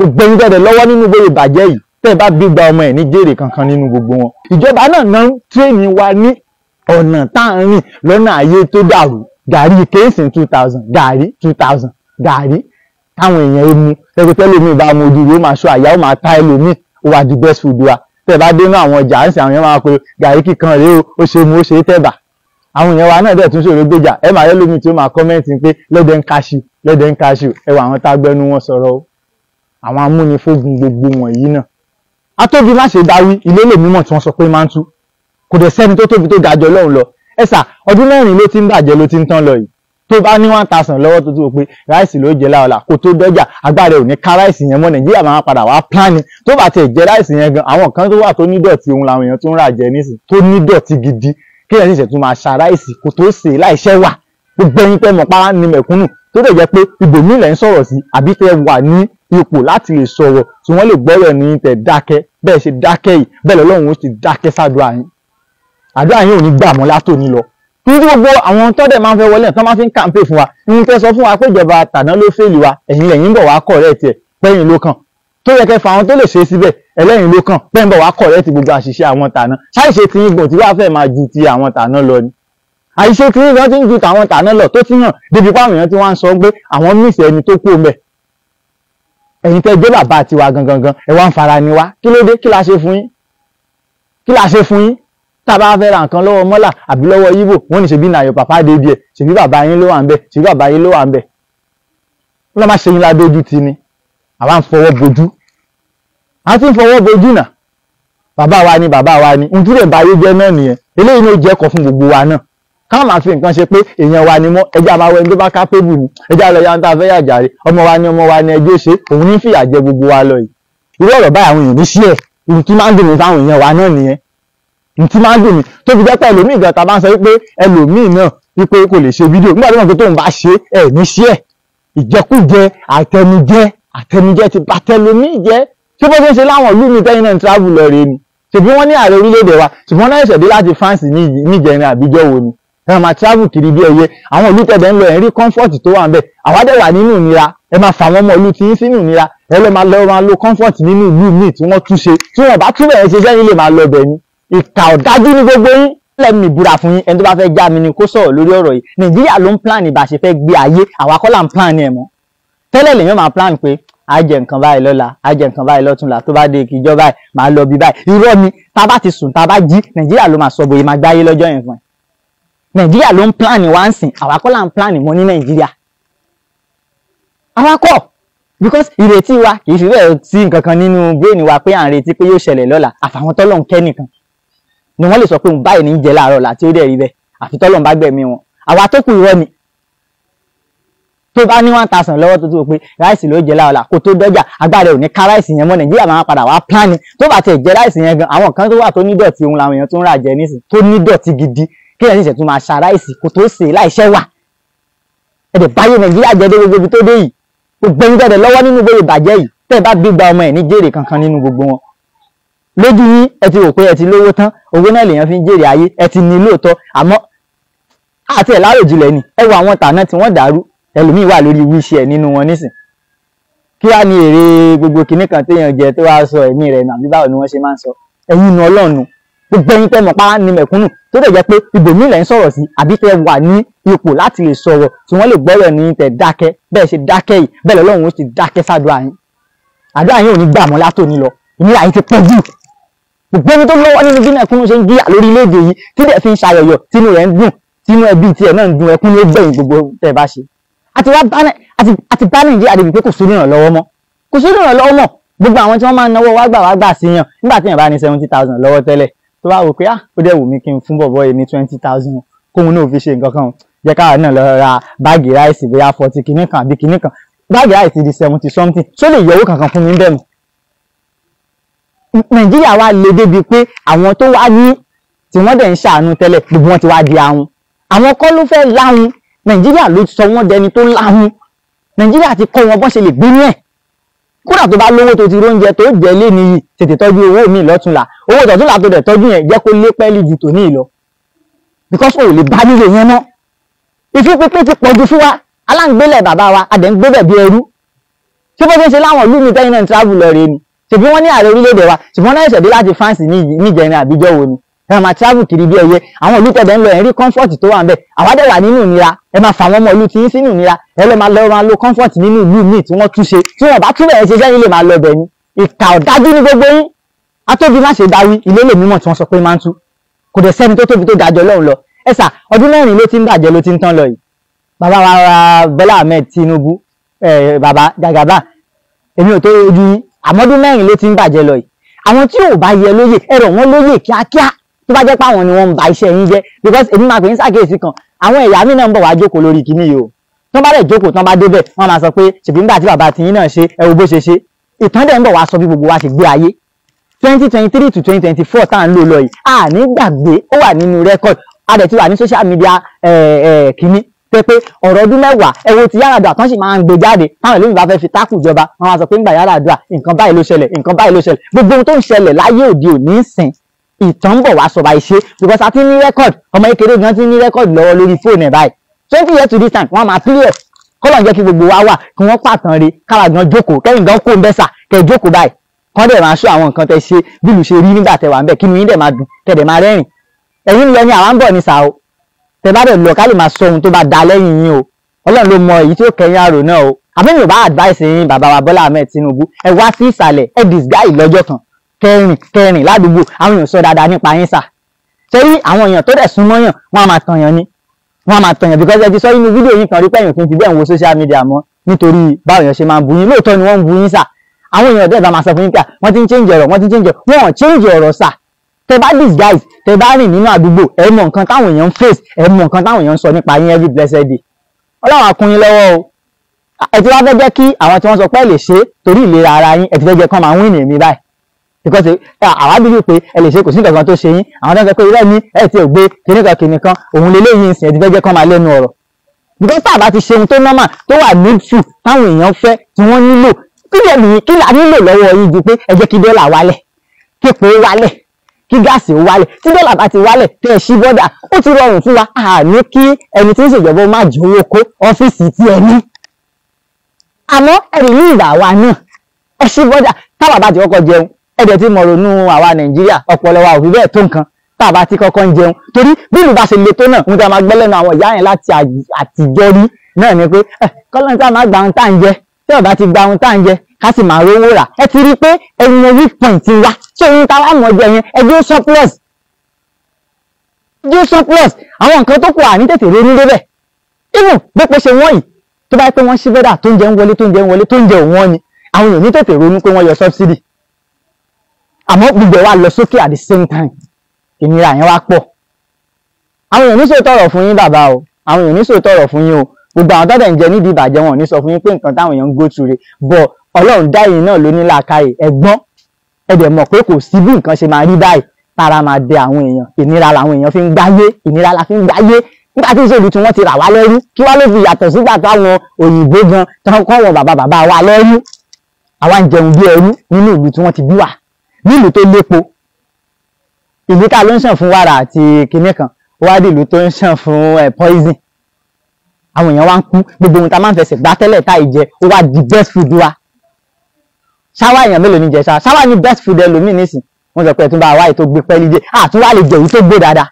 gbogbo ẹni tẹ́lẹ̀ lọ́wọ́ nínú bóyá ìbàjẹ́ yìí tẹ́ bá gbígba ọmọ ẹ̀ ní jèrè kankan nínú gbogbo wọn. ìjọba náà ń tírèènì wa ní ọ̀nà tá à ń rìn lọ́nà ayé tó dàrú. gàrí kéésìn 2000 gàrí 2000 gàrí táwọn èèyàn emu ẹgbẹ́ lómi bá mu ojú yóò máa ṣọ́ àyà ó máa ta ẹlòmíì ó wà di best food wa. tẹ́ bá dénú àwọn ọjà ń sìn àwọn èèyàn máa pe gàrí kíkan rèé ó ṣe mu ó ṣe tẹ́bà. àwọn èèyàn wa náà dẹ̀ tún ṣòro gbéjà ẹ máa yẹ lómi tí ó máa kọ́mẹ́ǹtì pé lẹ́dẹ̀ ń kaṣu ẹ wà àwọn tágbẹ́nu wọn sọ̀rọ̀ o. àwọn amúnifógun gbogbo wọ̀nyí náà. atóbi má ṣe dáwí ilé lè mímọ̀ tí wọ́n sọ pé máa ń tú kò dẹ̀ sẹ́ni tó tóbi tó ga jọ lọ́hùn lọ. ẹ̀sà ọdún mẹ́rin ló ti ń bàjẹ́ ló ti ń tán lọ yìí tó bá ní 1000 lọ́wọ́ tó tó pé ráìsì ló jẹ́ láọ̀la kó tó dọ́jà agbára ò ní ká ráìsì yẹn mọ́ nàìjíríà máa padà wá pláàni tó bá tiẹ̀ jẹ́ ráìsì yẹn gan àwọn kan tó wà tó ní dọ̀tí ohun làwọn èèyàn tó ń rà jẹ nísìn tó ní dọ̀tí gidi kéèyàn sì ṣẹ̀tún máa ṣa ráìsì kó tó sè é láìṣẹ́ wà gbogbo ẹyin tẹ́ mọ̀ pàrọ̀ ní mẹ̀kúnnù tó dẹ̀ jẹ́ pé ibòmíì lẹ́ ń sọ̀rọ̀ sí àbí tẹ́ wà ní ipò láti lè sọ̀rọ̀ tí wọ́n lè gbọ́rọ̀ ní tẹ̀ dákẹ́ bẹ́ẹ̀ ṣe dákẹ́ yìí bẹ́ẹ̀ lọ́lọ́run ó ti dákẹ́ sádùá yín àdúrà yín ò ní gbà mọ́ látòní lọ. ní gbogbo àwọn tọ́dẹ̀ máa ń fẹ́ wọlé tán máa fi ń kàǹpé fún wa ní tẹ́ sọ fún wa pé ìjọba tàná ló fèlì wa ẹ̀yin lẹ́yìn bọ̀ wá correct ẹ̀ pẹ́yìn ló kàn tó yẹ kẹ́ fa àwọn tó lè ṣe síbẹ̀ ẹlẹ́yìn ló kàn pẹ́yìn bọ̀ wá correct gbogbo àṣìṣe àwọn tàná ṣáìṣe tí yín gbọ̀n tí wàá fẹ́ máa ju ti àwọn tàná lọ ni àìṣe tí yín gan ti ń ju tàwọn tàná lọ tó ti hàn débi páwọn èèyàn tí wọ́n ń sọ pé àwọn mísì ẹni tó kú mẹ́ ẹ̀yin tẹ́ jẹ́ bàbá tiwa gangan ẹ wá ń fara ni wá kí ló dé kí la ṣe fún yín kí la ṣe fún yín tá a bá fẹ́ ra nǹkan lọ́wọ́ mọ́là àbí lọ́wọ́ yíbò wọ́n ní ṣebí nàyọ̀ pàpá dé díẹ̀ ṣebí bàbá yín ló wà ń bẹ̀ ṣebí bàbá yín ló wà ń bẹ̀ wọ́n máa ṣe yín ládójú ti ni àwa ń fọwọ́ bojú a ti ń fọwọ́ bojú nà bàbá wa ni ohun tí lè ba ayé jẹ́ náà nìyẹn eléyìí ló jẹ́ ẹ̀kọ́ fún gbogbo wa náà káwọn máa fi nǹkan ṣe pé èèyàn wa ni mọ́ ẹjẹ́ àmàwọ̀ ẹni tó bá kápébù ni ẹjẹ́ àlọ́ yàtọ̀ afẹ́ yàjàre ọmọ wa ni ẹjọ́ ṣe òun ní fìyà jẹ gbogbo wa lọ yìí irú ọ̀rọ̀ báyìí àwọn èèyàn ní sí ẹ̀ ìlú tí máa ń dùn mí fáwọn èèyàn wa náà nìyẹn ntí máa ń dùn mí tó fi jẹ́ pé ẹlòmíì gan ta bá ń sọ wípé ẹlòmíì náà wípé kò lè ṣe fídíò nígbà tó mọ̀ pé tóun bá ṣe ẹ̀ ní sí ẹ̀ ìjẹkújẹ àtẹnujẹ ti bá tẹlòmíì jẹ́ tí bó ṣe ń ṣe láwọn ìlú mi tẹ́yìn náà ń travel lọ rèé ni ṣèbí wọ́n ní ààrẹ orílẹ̀-èdè wa ṣùgbọ́n náà ṣẹ̀dé láti France níjẹrin àbíjọ́ wo ni ẹ máa travel kiri bí ẹyẹ àwọn ìlú tẹ̀dẹ̀ ń lọ ẹ̀ rí comfort tó wà ń bẹ̀ àwádẹ́ wà nínú ìnira ẹ máa fà wọ́n mọ́ ìlú tí ń sínú ìnira ẹ lọ́ máa lo comfort nínú ìlú míì tí wọ́n túnṣe tí wọ́n bá túbọ̀ ẹ̀ ṣe sẹ́yìn lè máa lọ bẹ̀ ni ìkà ọ̀dájú ní gbogbo yín lẹ́mìí ìbúra fún yín ẹni tó bá fẹ́ já mi ni kó sọ̀rọ̀ lórí ọ̀rọ̀ yìí nàìjíríà ló ń plan bá ṣe fẹ́ gbé ayé àwa kọ́ là ń plan ẹ̀ mọ́ tẹ́lẹ̀ lèèyàn máa plan pé á jẹ nǹkan báyìí lọ́la á jẹ nǹkan báyìí lọ́túnla tó bá dé ìkìjọ báyìí máa lọ bí báyìí irọ́ ni tá a bá ti sùn tá a bá jí nàìjíríà ló máa sọ bóyá máa gbáyé lọ́jọ́ yẹn fún ẹ nàìjíríà ló ń plan wá ń sìn àwa kọ́ là ń plan mọ́ ní nàìjíríà àwa kọ́ because ìrètí wa kì í fi bẹ́ẹ̀ sí nǹkan kan nínú brain wa pé à ń retí pé yóò ṣẹlẹ̀ lọ́la àfàwọn tọ́lọ́run kẹ́ nìkan ni wọ́n lè sọ pé òun báyìí ní jẹ láàárọ̀ láti ó dẹ̀ rí bẹ́ẹ̀ àfi tọ́lọ́run bá gbẹ̀mí wọn àwa tó kù irọ́ ni tó bá ní 1000 lọ́wọ́ tó tó pé ráìsì ló jẹ láọ̀la kó tó dọ́jà agbára ò ní ká ráìsì yẹn mọ́ nàìjíríà máa padà wá pláàni tó bá tiẹ̀ jẹ ráìsì yẹn gan àwọn kan tó wà tó ní dọ̀tí ohun làwọn èèyàn tó ń rà jẹ nísìn tó ní dọ̀tí gidi kéèyàn sì ṣẹ̀tún máa ṣa ráìsì kó tó sè é láìṣẹ́ wà ẹ̀dẹ̀ báyé nàìjíríà jẹ́ dé gbogbo ibi tó dé yìí gbogbo ẹni tẹ́lẹ̀ lọ́wọ́ nínú gbogbo ìbàjẹ́ yìí tẹ́ ẹ bá gbígba ọmọ ẹ̀ ní jèrè kankan nínú gbogbo wọn lójú yín ẹ ti rò pé ẹ ti lówó tán owó náà lèèyàn fi ń jèrè ayé ẹ ti ní lóòótọ́ àmọ́ àti ẹ̀ láròjinlẹ̀ ni ẹ wo àwọn tàná tí wọ́n dàrú ẹlòmíì wà lórí wíṣẹ́ nínú wọn nísìn kí wá ní èrè gbogbo kinní kan téèyàn jẹ tó wá sọ ẹ̀mí rẹ̀ nàbí báwo ni wọ́n ṣe máa ń sọ ẹ̀yin nu ọlọ́run gbogbo ẹ̀yin tẹ́ mọ̀ pa ní mẹ̀kúnnù tó dẹ̀ jẹ́ pé ibòmíì lẹ́ ń sọ̀rọ̀ sí àbí tẹ́ wà ní ipò láti lè sọ̀rọ̀ tí wọ́n lè gbọ́rọ̀ ní tẹ́ dákẹ́ bẹ́ẹ̀ ṣe dákẹ́ yìí bẹ́ẹ̀ lọ́lọ́run ó ti dákẹ́ sádùá yín àdúrà yín ò ní gbà mọ́ látòní lọ ìnira yìí ti pọ̀ jù gbogbo ẹni tó lọ́wọ́ nínú bí mẹ̀kúnnù ṣe ń jìyà lórí ilé-èdè yìí tí dẹ̀ fi ń ṣayọ̀yọ̀ tínú rẹ̀ ń dùn tínú ẹbí tiẹ̀ náà ń dùn ẹkún ló gbẹ̀yìn gbogbo tẹ́ bá ṣe àti bá nàìjíríà débi pé kò sí ìrànlọ́wọ́ mọ́ gbogbo àwọn tí wọ́n máa ń náwó wá gbà sí yàn nígbà tí yàn bá ní 70,000 lọ́wọ́ tẹ́lẹ̀ tó bá wò pé ó dẹ̀ wù mí kí n fún bọ̀bọ́ yìí ní 20,000 kóhun náà fi ṣe nǹkan kan jẹ́ káwa náà lọ ra báàgì ráìsì bóyá 40 kìíní kan àbí kìíní kan báàgì ráìsì di 70 something tó lè yọ owó kankan fún mi bẹ́ẹ̀ mọ́ nàìjíríà wá le débi pé àwọn tó wá ní tí wọ́n dẹ̀ ń ṣàánú tẹ́lẹ̀ gbogbo wọn ti wá di ahun àwọn kọ́ ló fẹ́ láhun nàìjíríà ló sọ wọ́n dẹni tó láhun nàìjíríà ti kọ́ wọn bọ́n ṣe lè gbé ní ẹ̀ kódà tó bá lówó tó ti róúnjẹ tó jẹ́ lé níyì tètè tọ́jú owó mi lọ́túnla owó tọ̀túnla tó dẹ̀ tọ́jú yẹn jẹ́ kó lé pẹ́ẹ́lí ju tòní ìlọ because o ò lè bá nílé yẹn mọ́ ìfipínpín ti pọ̀jù fún wa aláǹgbélẹ̀ bàbá wa adẹ̀ ń gbébẹ̀ bí ẹrú ṣé bó ṣe ń ṣe láwọn ìlú mi tẹ́yìn náà ń travel lọ rèé ni ṣèbí wọ́n ní ààrẹ orílẹ̀-èdè wa ṣùgbọ́n náà ṣẹ̀dé láti France níjẹrin àbíjọ́ wo ni ẹ máa travel kiri bí ẹyẹ àwọn ìlú tẹ̀dẹ̀ ń lọ ẹ̀rí comfort tó wà ń bẹ̀ àwádẹ́ wà nínú ìnira ẹ máa fà wọ́n ọmọ ìlú tí yín sínú ìnira ẹ lọ máa lo comfort nínú ìlú míì tí wọ́n túnṣe tí wọ́n bá túbẹ̀ ẹ ṣe sẹ́yìn lè máa lọ bẹ̀ ni ìkà ọ̀dájú ní gbogbo yín atóbi má ṣe dáwí ilé lè mímọ̀ tí wọ́n sọ pé máa ń tú kò dẹ̀ sẹ́ni tó tóbi tó dájọ́ lọ́hùn lọ ẹ sà ọdún mẹ́rin ló ti ń bàjẹ́ ló ti ń tán lọ yìí bàbá wa Bọ́lá Ahmed Tinubu bàbá Jagaba èmi ò tó ojú yín àmọ́dún mẹ́rin ló ti ń bàjẹ́ lọ yìí àwọn tí ò bá yẹ lóyè ẹ̀rọ wọn lóyè kíákíá tó bá jẹ́ pé àwọn ni wọ́n ń ba iṣẹ́ yín jẹ́ because èmi máa pè ń ṣàkíyèsí kan àwọn ẹ̀yà mi náà ń bọ̀ wá jókòó lórí kinní yìí o tó bá dẹ̀ jókòó tán bá débẹ̀ wọ́n máa sọ pé ṣèbí nígbà tí bàbá tiyín náà ṣe ẹ wo bó ṣe ṣe ìtàn dẹ̀ ń bọ̀ wá sọ bí gbogbo wa ṣe gbé ayé 2023 to 2024 tá à ń lò lọ yìí a ní gbàgbé ó wà nínú rẹ́kọ̀d a dẹ̀ ti wà ní social media kinní pé ọ̀rọ̀ ọdún mẹ́wàá ẹ wo ti Yar'Adua tán sì máa ń gbé jáde táwọn ìlú mi bá fẹ́ fi tákù ìjọba wọn máa sọ pé ńgbà Yar'Adua nǹkan báyìí ló ṣẹlẹ̀ nǹkan báyìí ló ṣẹlẹ̀ gbogbo ohun tó ń ṣẹlẹ̀ láyé òde òní ń sìn ìtàn ń bọ̀ wá sọ̀bà ìṣe because a ti ní rẹ́kọ̀d ọmọ kékeré gan ti ní rẹ́kọ̀d lọ́wọ́ lórí fóònù ẹ̀ báyìí 20 years to this time wọ́n máa clear kọ́lọ̀ ń jẹ́ kí gbogbo wa wà kí wọ́n pàtàn re káwa gan jókòó kẹ́yìn gan kó ń bẹ́sà kẹ́ jókòó báyìí kọ́ dẹ̀ máa ṣó àwọn nǹkan tẹ́ ṣe bí ìlú ṣe rí nígbà tẹ́ wà ń bẹ̀ kí inú yín dẹ̀ máa dùn kẹ́ dẹ̀ máa rẹ́rìn ẹ̀yin lọ ni àwa ń bọ̀ ní sàó tẹ́ bá dẹ̀ lọ ká lè máa sọ ohun tó bá da lẹ́yìn yín o Ọlọ́run ló mọ èyí tí ó kẹ́yìn àrò náà o àbẹ́mi ò bá advice yín bàbá wa Bọ́lá Ahmed Tinubu ẹ wá sí ìsàlẹ̀ ẹ disguise lọ́jọ́ kan kẹrin ládùúgbò àwọn èèyàn sọ dáadáa nípa yín sà sẹ́yìn àwọn èèyàn tó dẹ̀ súnmọ́ yàn wọ́n á máa tàn yàn ni wọ́n á máa tàn yàn because ẹ ti sọ nínú fídíò yín kan rí pẹ́yìn òfin ti bẹ́ẹ̀ ń wo social media mọ́ nítorí báwọn èèyàn ṣe máa ń bu yín lóòótọ́ ni wọ́n ń bu yín sà àwọn èèyàn dẹ̀ bá máa sọ fún yín pé wọ́n ti ń change ọ̀rọ̀ wọ́n ti ń change ọ̀rọ̀ wọ́n change ọ̀rọ̀ sà tẹ bá disguise tẹ bá rìn nínú àdúgbò ẹ mọ nǹkan táwọn èèyàn ń face ẹ mọ nǹkan táwọn èèyàn ń sọ nípa yín every blessed day Ọlọ́run á kún yín lọ́wọ́ o ẹ ti wá fẹ́ jẹ́ kí àwọn tí wọ́n sọ pé ẹ lè ṣe torí ìlera ara yín ẹ ti fẹ́ jẹ́ kán máa win èmi báyìí because àwa bí wípé ẹ lè ṣe kò sí nǹkan kan tó ṣe yín àwọn tó ń sọ pé irọ́ ní ẹ ti ò gbé kìnnìkan òun lélẹ́yìn ìsìn ẹ ti fẹ́ jẹ́ kán máa lẹ́nu ọ̀rọ̀ because tá a bá ti ṣe ohun tó normal tó wà needful táwọn èèyàn fẹ́ tí wọ́n nílò kí la nílò lọ́wọ́ yín ju pé ẹ jẹ́ kí dọ́là wálẹ̀ kí epo wálẹ̀ kí gáàsì ó wálẹ̀ tí dọ́là bá ti wálẹ̀ tẹ́ ẹ ṣí bọ́dà ó ti rọrùn fún wa àní kí ẹni tí ń ṣèjọba má jẹ owó kó ọ́fíìsì tí ẹ ní àmọ́ ẹ̀rí ní ìgbà wa náà ẹ ṣí bọ́dà táwa bá ti kọ́kọ́ jẹun ẹ̀dẹ̀ tí mo ronú àwa Nàìjíríà ọpọlọ wa ò fi bẹ́ẹ̀ tó nǹkan táwa ti kọ́kọ́ ń jẹun torí bí ìlú bá ṣe le tó náà ń ta máa gbọ́ lẹ́nu àwọn ìyá yẹn láti àtijọ́ rí náà ni pé kọ́lọ́n tá máa gba ohun tá à ń jẹ tí ọba ti gba ohun tá à ń jẹ ká sì máa rówó rà ẹ ti rí i pé ẹyin weak point wa tí òun ta wá mọ̀ jẹ yẹn ẹjọ́ surplus àwọn nǹkan tó kù àní tètè ronú débẹ̀ even bẹ́pẹ́ ṣe wọ́n yìí tó bá yẹ pé wọ́n ṣí bọ́dà tó ń jẹ ń wọlé tó ń jẹ òun wọn ni àwọn èèyàn ní tètè ronú pé wọ́n yọ subsidy àmọ́ gbogbo wa lọ sókè at the same time ìnira yẹn wá pọ̀ àwọn èèyàn ní sòótọ́ ọ̀rọ̀ fún yín bàbá o àwọn èèyàn ní sòótọ́ ọ̀rọ̀ fún yín o gbogbo àwọn tọ́tẹ̀ ń jẹ nídìí ìbàjẹ́ wọn ò ní sọ fún yín pé nǹkan táwọn èèyàn ń go through rẹ̀ bọ̀ Ọlọ́run dá yín náà ló ní làákàyè ẹ̀gbọ́n ẹ̀dẹ̀ mọ̀ pé kò sí bí nǹkan ṣe máa rí báyìí tára máa dẹ àwọn èèyàn ìnira làwọn èèyàn fi ń gbáyé ìnira la fi ń gbáyé nígbà tí ìṣèlú tí wọ́n ti rà wá lẹ́rú kí wá ló fi yàtọ̀ sígbà táwọn òyìnbó gan tán kọ́ wọn bàbá wa lẹ́rú àwa ń jẹun bí ẹrú nínú ìlú tí wọ́n ti bí wà nílùú tó lépo ìlú ká ló ń ṣàn fún wàrà àti kinní kan wá dé ìlú tó ń ṣàn fún poison àwọn èèyàn wá ń kú gbogbo ohun tá a máa ń fẹsẹ̀ gbá tẹ́lẹ̀ tá ìjẹ ó wá di best food wa ṣáwá èèyàn mélòó ní jẹ ṣáwá ní best food ẹlòmíì nísìn wọ́n sọ pé ẹ̀tún bá wáyé tó gbé pẹ́lí jẹ àtúnwá lè jẹ èyí tó gbé dáadáa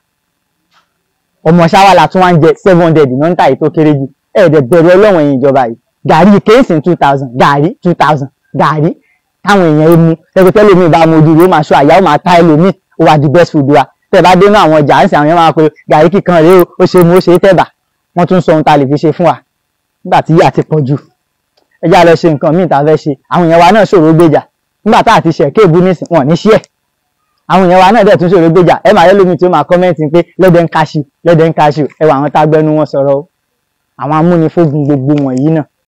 ọmọ ṣáwá la tún wá ń jẹ 700 náà ń tà èyí tó kéré jù ẹ̀ẹ́dẹ̀ bẹ̀rù Ọlọ́run ẹ̀yìn ìjọba yìí gàrí kéésì 2000 gàrí táwọn èèyàn emu tẹ́gbẹ́tẹ́ lómi bá mu ojú rẹ̀ ó máa ṣọ́ àyà ó máa ta ẹlòmíì ó wá di best food wa tẹ́ bá dénú àwọn ọjà àǹsì àwọn èèyàn máa pe gàrí kíkan rèé ó ṣe mu ó ṣe tẹ́bà wọ́n tún sọ ohun tá a lè fi ṣe fún wa nígbà tí yíyà ti pọ̀ jù ẹ já lọ ṣe nǹkan míì tá a fẹ́ ṣe àwọn èèyàn wa náà ṣòro gbèjà nígbà tá a ti ṣẹ̀ kéèbù nísìn wọn ní ṣí ẹ̀ àwọn èèyàn wa náà dẹ̀ tún ṣòro gbèjà ẹ máa yẹ lómi tí ó máa kọ́mẹ́ǹtì pé lẹ́dẹ̀ ń kaṣù ẹ wà àwọn tá a gbẹnu wọn sọ̀rọ̀ o àwọn amúnifógun gbogbo wọ̀nyí náà